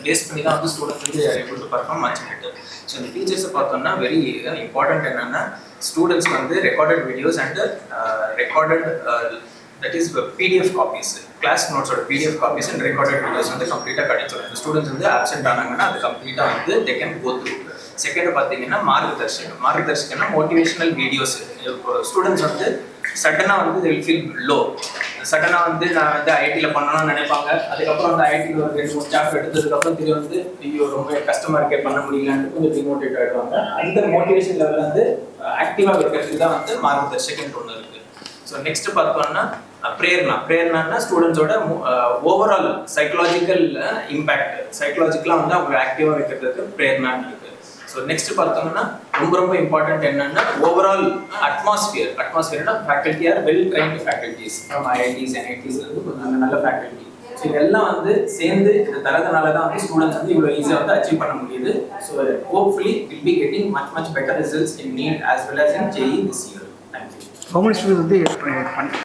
Base பண்ணி தான் வந்து ஸ்டூடெண்ட்ஸ் வந்து able to perform much better. So இந்த ஃபீச்சர்ஸை பார்த்தோம்னா வெரி இம்பார்ட்டன்ட் என்னன்னா ஸ்டூடெண்ட்ஸ்க்கு வந்து recorded videos and recorded that is PDF copies, class notes or PDF copies and recorded videos வந்து கம்ப்ளீட்டாக கிடைச்சிடும். இந்த ஸ்டூடெண்ட்ஸ் வந்து ஆப்சென்ட் ஆனாங்கன்னா அது கம்ப்ளீட்டாக வந்து they can go through. Second பார்த்தீங்கன்னா மார்கதர்ஷகம்னா மோட்டிவேஷனல் வீடியோஸ். இப்போ ஸ்டூடெண்ட்ஸ் வந்து சடனாக வந்து they will feel low. சடனாக வந்து நான் வந்து ஐடியில் பண்ணணும்னு நினைப்பாங்க. அதுக்கப்புறம் அந்த ஐடியில் ஒரு 2-3 சாப்டர் எடுத்ததுக்கப்புறம் திரும்பி வந்து ஐயோ ரொம்ப கஷ்டமாக இருக்கே பண்ண முடியலன்ட்டு கொஞ்சம் டிமோட்டிவேட் ஆகிடுவாங்க. அந்த மோட்டிவேஷன் லெவலில் வந்து ஆக்டிவாக இருக்கிறதுக்கு தான் வந்து மார்கதர்ஷகம்னு ஒன்று இருக்குது. ஸோ நெக்ஸ்ட் பார்த்தோம்னா பிரேர்னா ஸ்டூடெண்ட்ஸோட ஓவரால் சைக்கலாஜிக்கல் இம்பேக்ட், சைக்கலாஜிக்கலாக வந்து அவங்க ஆக்டிவாக வைக்கிறதுக்கு பிரேர்னான்னு இருக்குது. ஸோ நெக்ஸ்ட் பார்த்தோம்னா ரொம்ப இம்பார்ட்டன்ட் என்னன்னா ஓவரால் அட்மாஸ்பியர்னா faculty are well trained faculties from IITs NITs கொஞ்சம் நல்ல ஃபேக்கல்ட்டி. ஸோ இதெல்லாம் வந்து சேர்ந்து இது தரதுனால தான் வந்து ஸ்டூடெண்ட்ஸ் வந்து இவ்வளோ ஈஸியாக வந்து அச்சீவ் பண்ண முடியுது. So hopefully will be getting much better results in NEET as well as in JEE this year. Thank you. How many students